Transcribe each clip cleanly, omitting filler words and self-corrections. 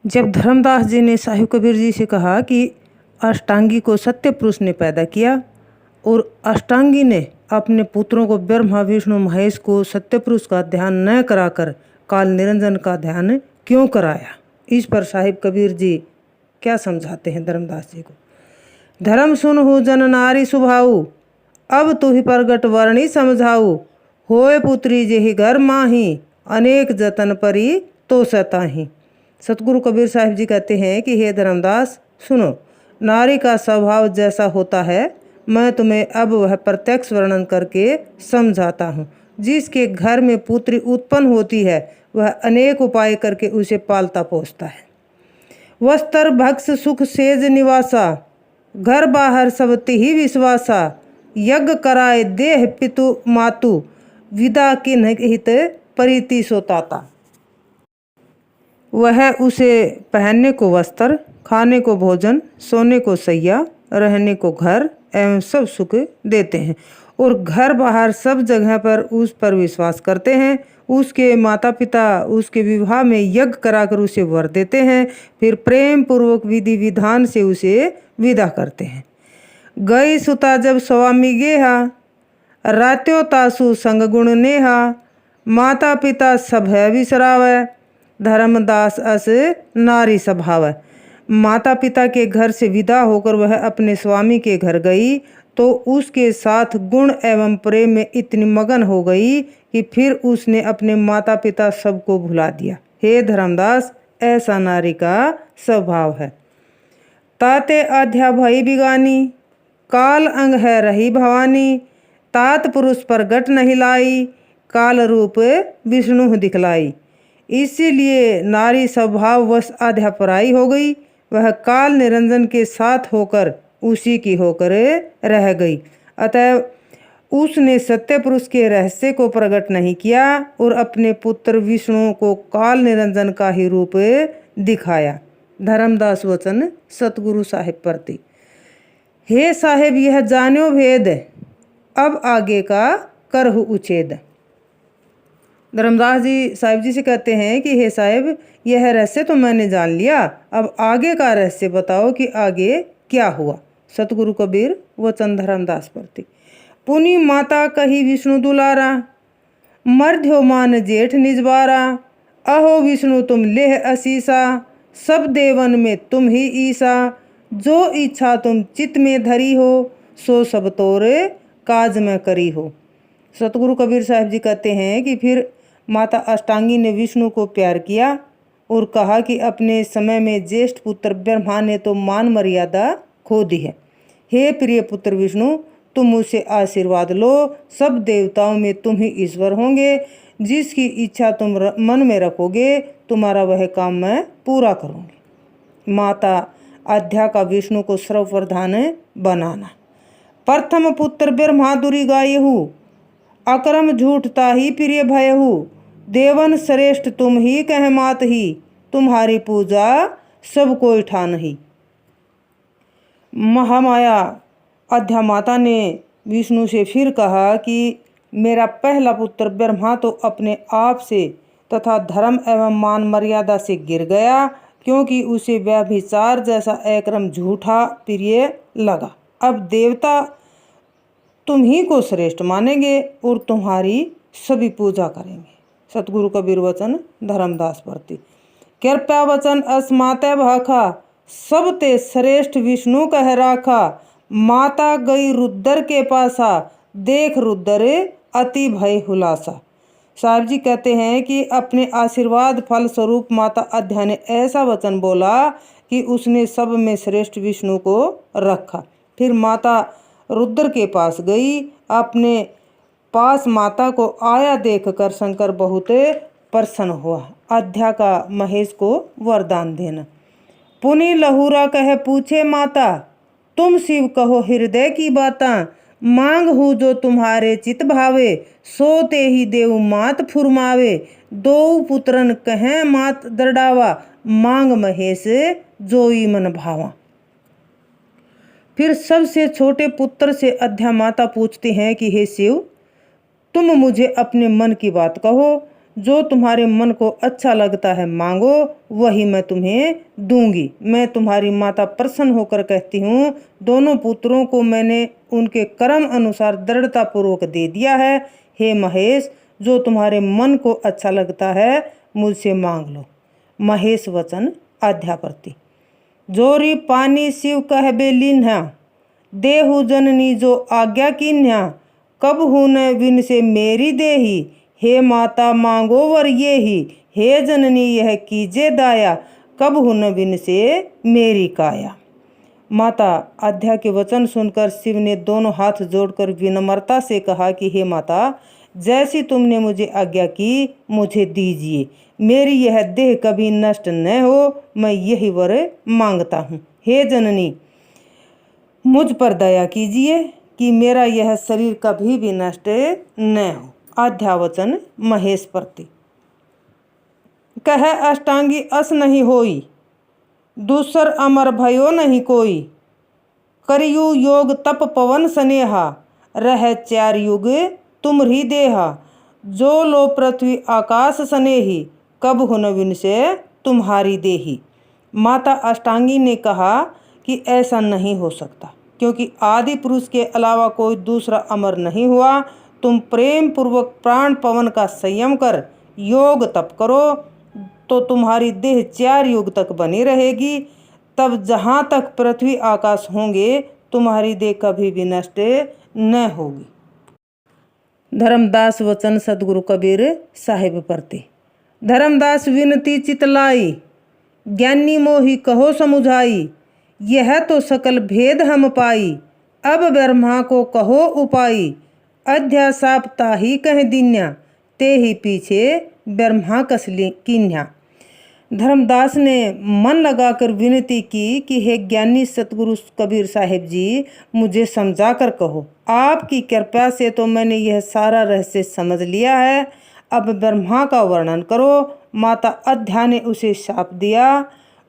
जब धर्मदास जी ने साहिब कबीर जी से कहा कि अष्टांगी को सत्य पुरुष ने पैदा किया और अष्टांगी ने अपने पुत्रों को ब्रह्मा विष्णु महेश को सत्य पुरुष का ध्यान न कराकर काल निरंजन का ध्यान क्यों कराया, इस पर साहिब कबीर जी क्या समझाते हैं धर्मदास जी को। धर्म सुन हो जन नारी सुभाऊ, अब तू ही प्रगट वर्णी समझाऊ, होए पुत्री जेहि घर माही, अनेक जतन परी तो सताही। सतगुरु कबीर साहिब जी कहते हैं कि हे धर्मदास सुनो, नारी का स्वभाव जैसा होता है मैं तुम्हें अब वह प्रत्यक्ष वर्णन करके समझाता हूँ। जिसके घर में पुत्री उत्पन्न होती है वह अनेक उपाय करके उसे पालता पोसता है। वस्त्र भक्ष सुख सेज निवासा, घर बाहर सब तिहि विश्वासा, यज्ञ कराए देह पितु मातु, विदा किन्ह हित परिति सोताता। वह उसे पहनने को वस्त्र, खाने को भोजन, सोने को सैया, रहने को घर एवं सब सुख देते हैं और घर बाहर सब जगह पर उस पर विश्वास करते हैं। उसके माता पिता उसके विवाह में यज्ञ कराकर उसे वर देते हैं, फिर प्रेम पूर्वक विधि विधान से उसे विदा करते हैं। गई सुता जब स्वामी गेहा, रात्यो तासु संग गुण नेहा, माता पिता सब है विसरावै, धर्मदास अस नारी स्वभाव। माता पिता के घर से विदा होकर वह अपने स्वामी के घर गई तो उसके साथ गुण एवं प्रेम में इतनी मगन हो गई कि फिर उसने अपने माता पिता सबको भुला दिया। हे धर्मदास, ऐसा नारी का स्वभाव है। ताते आध्या भई बिगानी, काल अंग है रही भवानी, तात पुरुष प्रगट नहीं लाई, काल रूप विष्णु दिखलाई। इसीलिए नारी स्वभाव वश आध्या पराई हो गई, वह काल निरंजन के साथ होकर उसी की होकर रह गई। अतः उसने सत्य पुरुष के रहस्य को प्रकट नहीं किया और अपने पुत्र विष्णु को काल निरंजन का ही रूप दिखाया। धर्मदास वचन सतगुरु साहिब प्रति। हे साहेब यह जान्यो भेद, अब आगे का करहु उछेद। धर्मदास जी साहिब जी से कहते हैं कि हे साहिब यह रहस्य तो मैंने जान लिया, अब आगे का रहस्य बताओ कि आगे क्या हुआ। सतगुरु कबीर वचन धर्मदास प्रति। पुनि माता कही विष्णु दुलारा, मर्ध्यो मान जेठ निजबारा, अहो विष्णु तुम लेह असीसा, सब देवन में तुम ही ईसा, जो इच्छा तुम चित्त में धरी हो, सो सब तोरे काज में करी हो। सतगुरु कबीर साहिब जी कहते हैं कि फिर माता अष्टांगी ने विष्णु को प्यार किया और कहा कि अपने समय में ज्येष्ठ पुत्र ब्रह्मा ने तो मान मर्यादा खो दी है। हे प्रिय पुत्र विष्णु, तुम मुझसे आशीर्वाद लो, सब देवताओं में तुम ही ईश्वर होंगे, जिसकी इच्छा तुम मन में रखोगे तुम्हारा वह काम मैं पूरा करूँगी। माता आध्या का विष्णु को सर्वप्रधान बनाना। प्रथम पुत्र ब्रह्मा दुरी गायहु, अक्रम झूठता ही प्रिय भयहु, देवन श्रेष्ठ तुम ही कह मात ही, तुम्हारी पूजा सब कोई ठान ही। महामाया आध्या माता ने विष्णु से फिर कहा कि मेरा पहला पुत्र ब्रह्मा तो अपने आप से तथा धर्म एवं मान मर्यादा से गिर गया, क्योंकि उसे व्यभिचार जैसा अक्रम झूठा प्रिय लगा। अब देवता तुम ही को श्रेष्ठ मानेंगे और तुम्हारी सभी पूजा करेंगे। सतगुरु कबीर वचन धर्मदास प्रति। कृपया वचन अस्माते भाखा, सब ते श्रेष्ठ विष्णु कह राखा, माता गई रुद्र के पासा, देख रुद्र अति भय हुलासा। साहिब जी कहते हैं कि अपने आशीर्वाद फल स्वरूप माता आध्या ने ऐसा वचन बोला कि उसने सब में श्रेष्ठ विष्णु को रखा। फिर माता रुद्र के पास गई, अपने पास माता को आया देखकर शंकर बहुत प्रसन्न हुआ। आध्या का महेश को वरदान देना। पुनि लहुरा कह पूछे माता, तुम शिव कहो हृदय की बाता, मांग हूँ जो तुम्हारे चित भावे, सोते ही देव मात फुरमावे, दो पुत्रन कहें मात दर्डावा, मांग महेश जोई मन भावा। फिर सबसे छोटे पुत्र से आध्या माता पूछती हैं कि हे शिव, तुम मुझे अपने मन की बात कहो, जो तुम्हारे मन को अच्छा लगता है मांगो, वही मैं तुम्हें दूंगी। मैं तुम्हारी माता प्रसन्न होकर कहती हूँ, दोनों पुत्रों को मैंने उनके कर्म अनुसार दृढ़तापूर्वक दे दिया है। हे महेश, जो तुम्हारे मन को अच्छा लगता है मुझसे मांग लो। महेश वचन आध्याप्रति। जोरी पानी शिव कहबे लीन्हा, देहु जननी जो आज्ञा कीन्हा, कब हुन विन से मेरी देही, हे माता मांगो वर ये ही, हे जननी यह कीजे दाया, कब हुन विन से मेरी काया। माता आध्या के वचन सुनकर शिव ने दोनों हाथ जोड़कर विनम्रता से कहा कि हे माता, जैसी तुमने मुझे आज्ञा की मुझे दीजिए। मेरी यह देह कभी नष्ट न हो, मैं यही वर मांगता हूँ। हे जननी, मुझ पर दया कीजिए कि मेरा यह शरीर कभी भी नष्ट न हो। आध्यावचन महेश प्रति। कह अष्टांगी अस नहीं होई, दूसर अमर भयो नहीं कोई, करियु योग तप पवन स्नेहा, रह चार युग तुमरी देहा, जो लो पृथ्वी आकाश स्नेही, कब हुन विन से तुम्हारी देही। माता अष्टांगी ने कहा कि ऐसा नहीं हो सकता, क्योंकि आदि पुरुष के अलावा कोई दूसरा अमर नहीं हुआ। तुम प्रेम पूर्वक प्राण पवन का संयम कर योग तप करो तो तुम्हारी देह 4 युग तक बनी रहेगी। तब जहाँ तक पृथ्वी आकाश होंगे तुम्हारी देह कभी भी नष्ट न होगी। धर्मदास वचन सदगुरु कबीर साहिब प्रति। धर्मदास विनती चितलाई, ज्ञानी मोहि कहो समुझाई, यह तो सकल भेद हम पाई, अब ब्रह्मा को कहो उपाई, अध्यासाप ताही कह दीन्या, ते ही पीछे ब्रह्मा कसली कीन्या। धर्मदास ने मन लगाकर विनती की कि हे ज्ञानी सतगुरु कबीर साहिब जी, मुझे समझा कर कहो। आपकी कृपा से तो मैंने यह सारा रहस्य समझ लिया है, अब ब्रह्मा का वर्णन करो। माता अध्या ने उसे शाप दिया।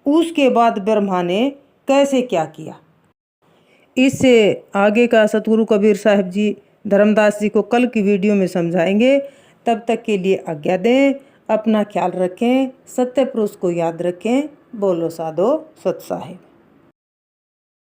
उसके बाद ब्रह्मा ने कैसे क्या किया, इससे आगे का सतगुरु कबीर साहिब जी धर्मदास जी को कल की वीडियो में समझाएंगे। तब तक के लिए आज्ञा दें, अपना ख्याल रखें, सत्य पुरुष को याद रखें। बोलो साधो सत साहिब।